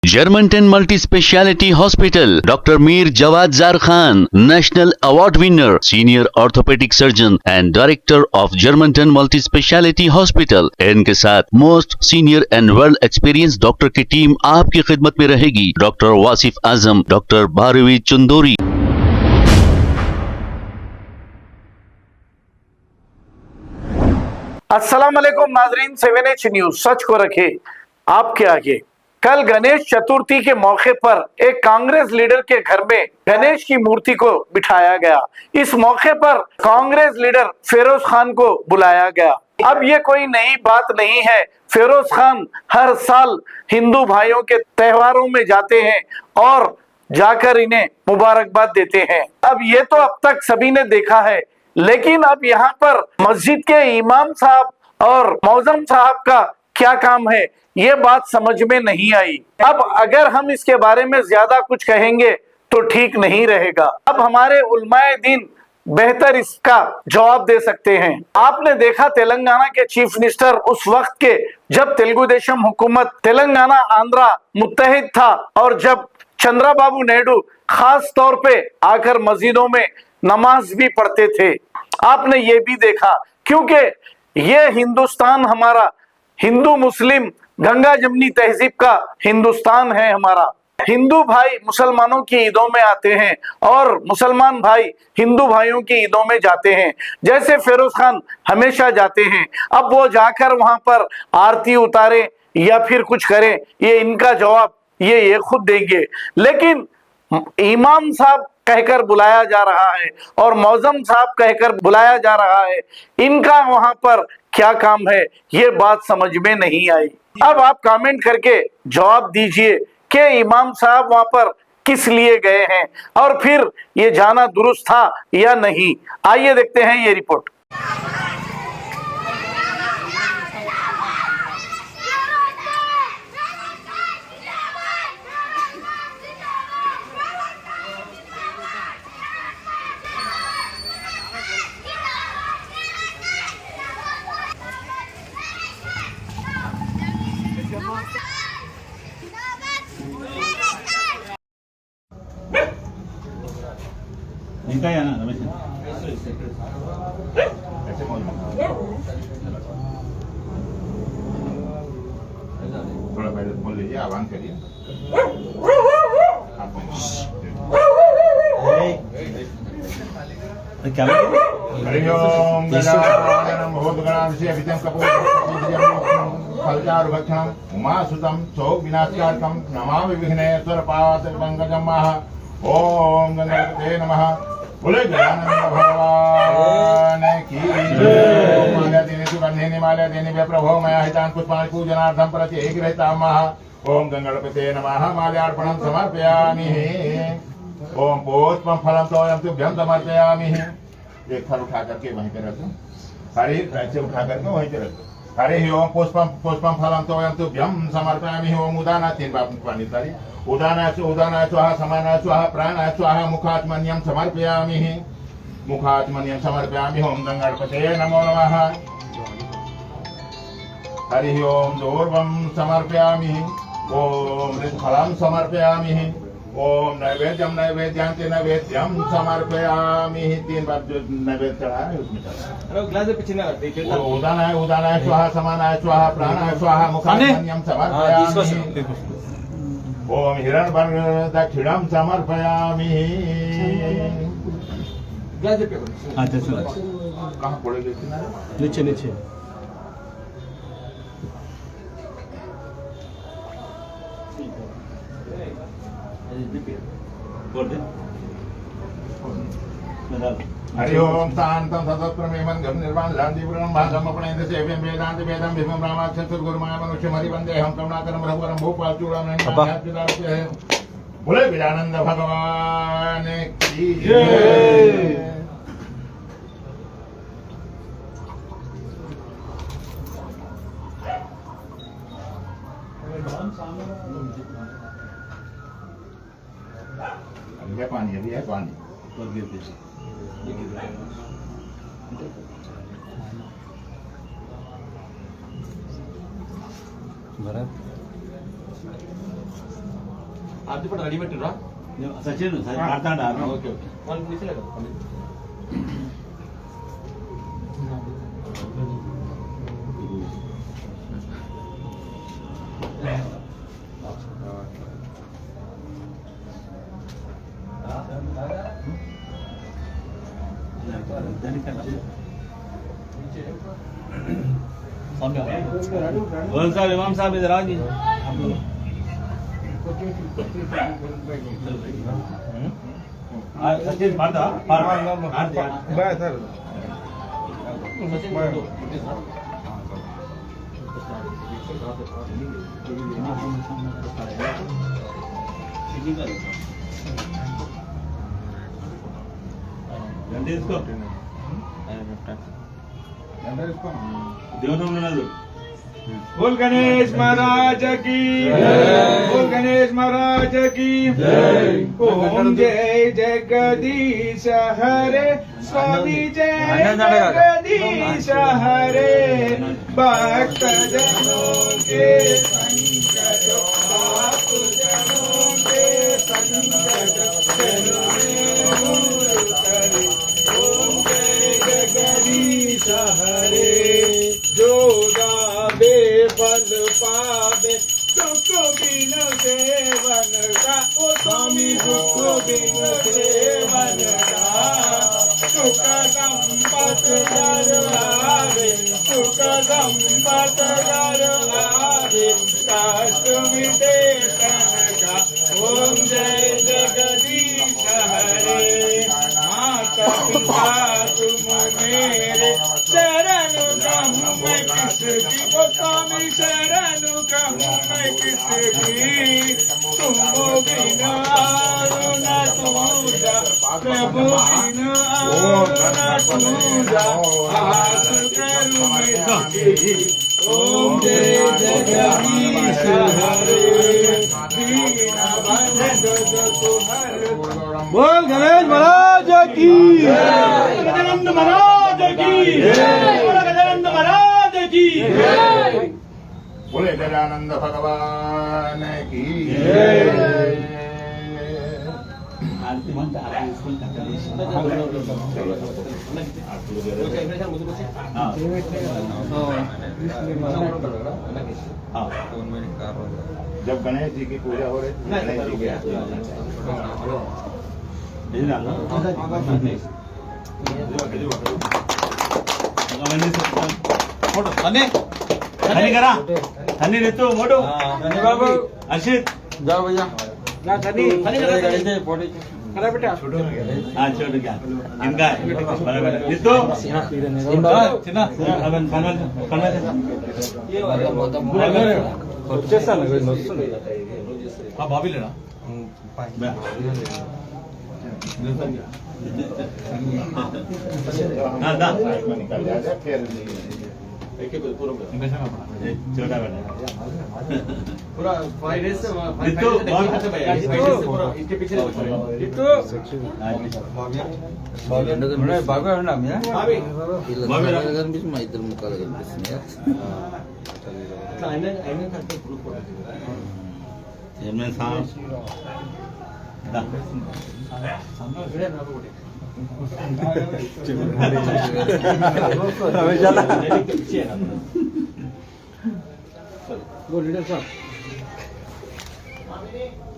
Germantown Multi Speciality Hospital, Dr. Mir Jawad Zar Khan, National Award winner, Senior Orthopedic Surgeon and Director of Germantown Multi Speciality Hospital। इनके साथ most senior and world experience doctor की team आपकी खिदमत में रहेगी। Doctor Wasif Azam, doctor Bharvi Chandori. अस्सलाम वालेकुम नाजरीन, 7H न्यूज सच को रखे आपके आगे। कल गणेश चतुर्थी के मौके पर एक कांग्रेस लीडर के घर में गणेश की मूर्ति को बिठाया गया। इस मौके पर कांग्रेस लीडर फिरोज खान को बुलाया गया। अब ये कोई नई बात नहीं है। फिरोज खान हर साल हिंदू भाइयों के त्योहारों में जाते हैं और जाकर इन्हें मुबारकबाद देते हैं। अब ये तो अब तक सभी ने देखा है, लेकिन अब यहाँ पर मस्जिद के इमाम साहब और मौजम साहब का क्या काम है, ये बात समझ में नहीं आई। अब अगर हम इसके बारे में ज्यादा कुछ कहेंगे तो ठीक नहीं रहेगा। अब हमारे उलमाए दीन बेहतर इसका जवाब दे सकते हैं। आपने देखा तेलंगाना के चीफ मिनिस्टर उस वक्त के जब तेलुगु देशम हुकूमत तेलंगाना आंध्रा मुत्तहिद था और जब चंद्रबाबू नायडू खास तौर पे आकर मस्जिदों में नमाज भी पढ़ते थे। आपने ये भी देखा, क्योंकि ये हिंदुस्तान हमारा हिंदू मुस्लिम गंगा जमनी तहजीब का हिंदुस्तान है हमारा। हिंदू भाई मुसलमानों की ईदों में आते हैं और मुसलमान भाई हिंदू भाइयों की ईदों में जाते हैं, जैसे फिरोज खान हमेशा जाते हैं। अब वो जाकर वहां पर आरती उतारे या फिर कुछ करें, ये इनका जवाब ये खुद देंगे। लेकिन इमाम साहब कहकर बुलाया जा रहा है और मौजम साहब कहकर बुलाया जा रहा है, इनका वहां पर क्या काम है, ये बात समझ में नहीं आई। अब आप कमेंट करके जवाब दीजिए कि इमाम साहब वहां पर किस लिए गए हैं और फिर ये जाना दुरुस्त था या नहीं। आइए देखते हैं ये रिपोर्ट। इनका है ना रमेश ऐसे थोड़ा पहले बोल लीजिए, आवाज करिए। क्या हरि ओम गजाननं भूतगणाधिपतिं अभितं कपूरभक्षणं उमासुतं शोक विनाशकारकं नमामि विघ्नेश्वरपादपङ्कजं ओम गणपते नमः। बोले गजानन भगवान की जय। माल्या देने सुगंधिनी माल्या देने वे प्रभो मया हितान पुष्पाणि पूजनार्थं प्रत्येक रहता महा। ओम गणपते नमः। माल्यार्पणं समर्पयामि। ओम पुष्पं फलं तोयं तुभ्यं समर्पयामि। एक फल उठा करके वहीं पे रखो, हरे ऐसे उठा करके वहीं पे रखो। हरे ओम पुष्पं फलं तोयं तुभ्यं समर्पयामि। ओम उदाना 3 बार पानी तारी उदानाय स्वाहा समानाय स्वाहा प्राणाय स्वाहा मुखात्मन्यं समर्पयामि। मुखात्मन्यं समर्पयामि। ओम गणपतये नमो नमः। हरि ओम दूर्वं समर्पयामि। ओम फलं समर्पयामि। ओम नैवेद्यं नैवेद्यं समर्पयामि। 3 बार जो नैवेद्य चढ़ा है उसमें चढ़ा। ग्लास पे पीछे ना रखते। उदानाय स्वाहा समानाय स्वाहा प्राणाय स्वाहा मुखात्मन्यं समर्पयामि। ओम हिरण्यवर्णं दक्षिणं समर्पयामि। ग्लास पे अच्छा सुनो, कहाँ पड़ेगा? नीचे नीचे। हरि ओम शांतं सततप्रमेयं गम निर्वाण लांतिपुरं भागम अपने सेव्यं वेदांत वेदं विभं रामाक्षर गुरुमाय मनुष्य मरि वंदे हम करुणाकरं रघुवरं भूपाल चूड़ामणि। बोले गजानन भगवान की जय। अभी है पानी, अभी है पानी। भरत అది కూడా రెడీ పెట్టిరా సచిన్ ఆడతాడా ఓకే ఓకే వాళ్ళు నిసలే కదా साहब इमाम साहब इधर आ गए सचिन पाड़ता बाय सर बोल गणेश महाराज की बोल गणेश महाराज की ओम जय जगदीश हरे स्वामी जय जगदीश हरे भक्त जनों के संकट आप जनों के संकट दूर करे ओम जय जगदीश हरे जो गावे फल पावे सुख बिन सेवन का ओ स्वामी सुख बिन सेवन का सुख संपत कर आवे सुख संपत कर आवे कष्ट मिटे तन का ओम जय जगदीश हरे माता पिता तुम मेरे शरण कहूँ मैं किसकी वो स्वामी शरण कहूँ मैं किसकी तुम बिना आरो न पूजा प्रभु बिना आरो न पूजा हाथ करूँ मैं तेरी ओम जय जगदीश हरे दीना बंधन जो हर बोल गणेश महाराज की गजानंद महाराज की गजानंद महाराज की बोले गजानंद भगवान की जब गणेश जी की पूजा हो रही थी गणेश जी धनी करा धनी ऋतु मोटू अर्षित जाओ भैया हाँ छोड़ क्या इनका ऋतु బాబీ లేనా निकल जाएगा फिर छोटा बेटा पूरा 5 days ऋतु, पूरा इसके पीछे బాగా ఉన్నా బాబీ కనిపిస్తుంది మా ఇద్దరు ముఖాలు కనిపిస్తున్నాయి ఆయన కంటే గ్రూప్ चेयरमैन साहब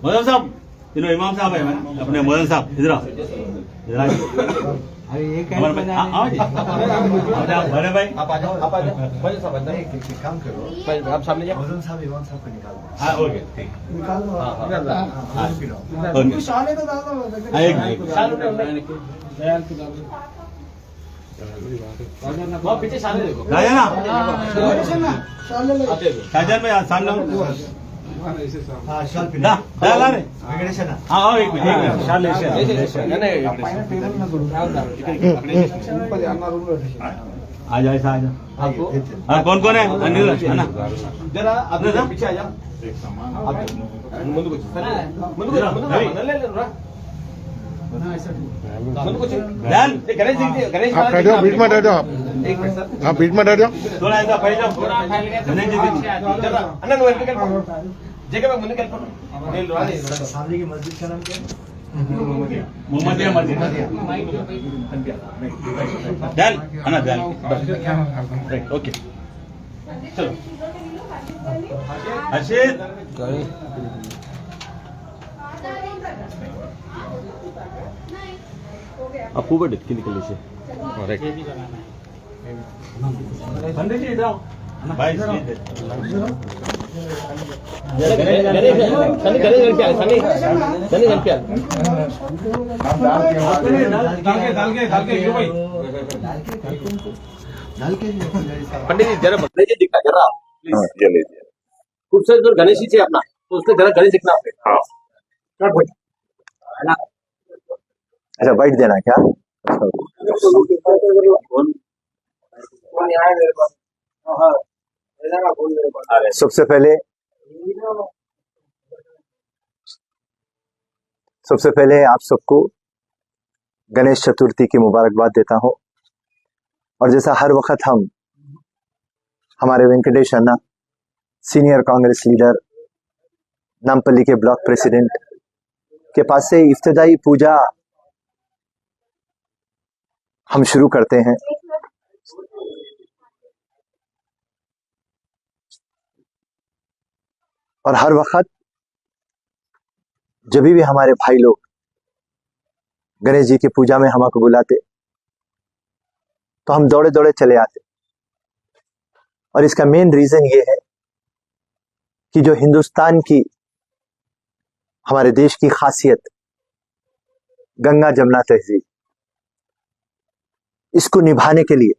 मदन साहब इन्हों इमाम साहब है अपने मदन साहब इधर आओ इधर आओ बड़े भाई आप आ जाओ भाई साहब अंदर एक काम करो आप सामने जाओ मदन साहब इमाम साहब को निकाल दो हाँ ओके ठीक निकाल दो ओके शाले तो डालो एक वहाँ पीछे सामने देखो राजा ना शाले ले शाहजहान में सामने हाँ शाल दा दा ला रे वेंकटेश ना हाँ आओ एक मिनट शाल ले పైన టేబుల్ మీద ऊपर अन्ना रूम లో आ जाओ ऐसा आ जाओ हाँ कौन कौन है अनिल है ना जरा आप पीछे आ जाओ एक सामान ముందుకు వచ్చి ముందుకు ध्यान गणेश गणेश आप बैठ जाओ बीच में बैठ जाओ एक मिनट सर आप बीच में बैठ जाओ थोड़ा ऐसा बैठ जाओ गणेश जी जरा अन्ना నువ్వు వెనక్కి जगह में मुन्ने कल सामने की मस्जिद का नाम क्या है? मोहम्मदिया मस्जिद ध्यान आना ध्यान राइट ओके चलो हर्षित अपू बट निकल से राइट पंडित जी इधर आओ भाई पंडित जी जरा पंडित जी दिखा जरा खूब सारे जो गणेश जी थे अपना तो उसने जरा गणेश दिखना आपने अच्छा बाइट देना क्या? सबसे पहले आप सबको गणेश चतुर्थी की मुबारकबाद देता हूं। और जैसा हर वक्त हम हमारे वेंकटेश अन्ना सीनियर कांग्रेस लीडर नामपल्ली के ब्लॉक प्रेसिडेंट के पास से इफ्तिदाई पूजा हम शुरू करते हैं। और हर वक्त जब भी हमारे भाई लोग गणेश जी की पूजा में हमको बुलाते तो हम दौड़े दौड़े चले आते। और इसका मेन रीजन ये है कि जो हिंदुस्तान की हमारे देश की खासियत गंगा जमुना तहजीब, इसको निभाने के लिए,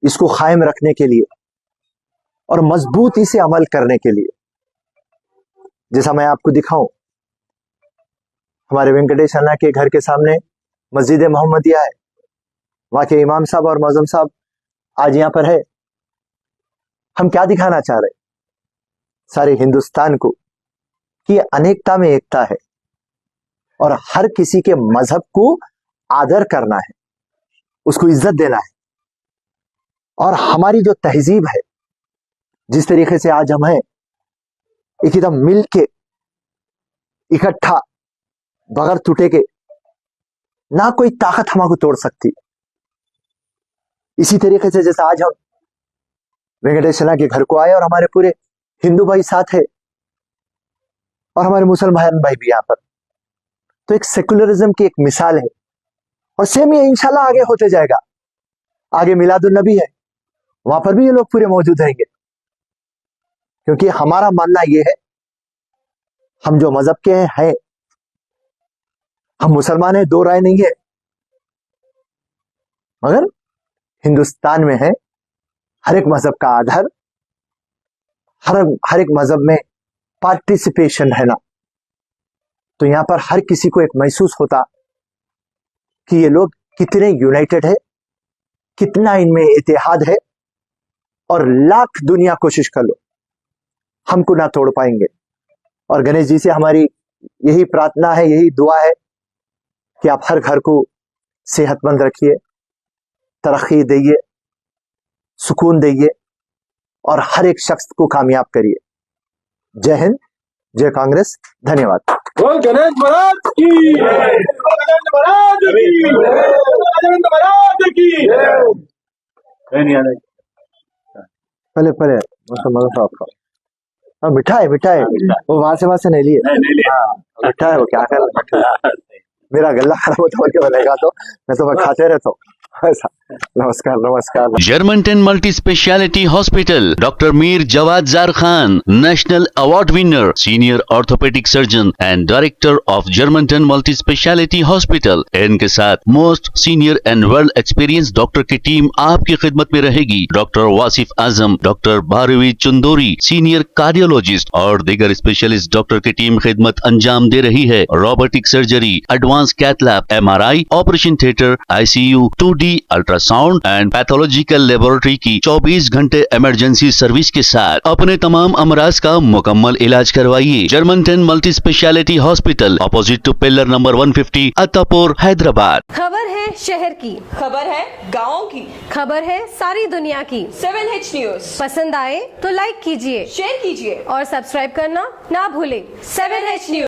इसको कायम रखने के लिए और मजबूती से अमल करने के लिए, जैसा मैं आपको दिखाऊं, हमारे वेंकटेश अन्ना के घर के सामने मस्जिद मोहम्मदिया है। वहां के इमाम साहब और मौजम साहब आज यहां पर है। हम क्या दिखाना चाह रहे? सारे हिंदुस्तान को कि अनेकता में एकता है और हर किसी के मजहब को आदर करना है, उसको इज्जत देना है। और हमारी जो तहजीब है, जिस तरीके से आज हम हैं एकदम मिल के इकट्ठा, बगैर टूटे के, ना कोई ताकत हमको तोड़ सकती। इसी तरीके से जैसे आज हम वेंकटेश अन्ना के घर को आए और हमारे पूरे हिंदू भाई साथ है और हमारे मुसलमान भाई भी यहां पर, तो एक सेकुलरिज्म की एक मिसाल है। और सेम ये इंशाल्लाह आगे होते जाएगा। आगे मिलादुन नबी है, वहां पर भी ये लोग पूरे मौजूद रहेंगे, क्योंकि हमारा मानना ये है, हम जो मजहब के हैं, हम मुसलमान हैं, दो राय नहीं है, मगर हिंदुस्तान में है हर एक मजहब का आधार, हर एक मजहब में पार्टिसिपेशन है ना। तो यहां पर हर किसी को एक महसूस होता कि ये लोग कितने यूनाइटेड है, कितना इनमें इत्तेहाद है, और लाख दुनिया कोशिश कर लो, हमको ना तोड़ पाएंगे। और गणेश जी से हमारी यही प्रार्थना है, यही दुआ है कि आप हर घर को सेहतमंद रखिए, तरक्की दीजिए, सुकून दीजिए और हर एक शख्स को कामयाब करिए। जय हिंद, जय कांग्रेस, धन्यवाद। बोल गणेश महाराज की, गणेश महाराज की, गणेश महाराज की। पहले साहब का मिठा है वो वहां से नहीं लिए। मिठा है वो, क्या कर मेरा गला खराब होता है बनेगा तो मैं खाते रहता हूँ। नमस्कार। Germanton multi speciality hospital, doctor Mir Jawad Zar Khan, national award winner, senior orthopaedic surgeon and director of Germanton multi speciality hospital. इनके साथ most senior and world experience doctor की टीम आपकी खिदमत में रहेगी। Doctor Wasif Azam, doctor Bharvi Chandori, senior cardiologist और दीगर स्पेशलिस्ट डॉक्टर की टीम खिदमत अंजाम दे रही है। Robotic surgery, advance cath lab, MRI, operation theatre, ICU, 2D OPD, ultrasound and pathological laboratory की 24 घंटे इमरजेंसी सर्विस के साथ अपने तमाम अमराज का मुकम्मल इलाज करवाइए। Germanten multi speciality hospital, opposite to pillar number 150, Attapur, Hyderabad. खबर है शहर की, खबर है गाँव की, खबर है सारी दुनिया की। 7H न्यूज पसंद आए तो लाइक कीजिए, शेयर कीजिए और सब्सक्राइब करना ना भूलें। 7H news.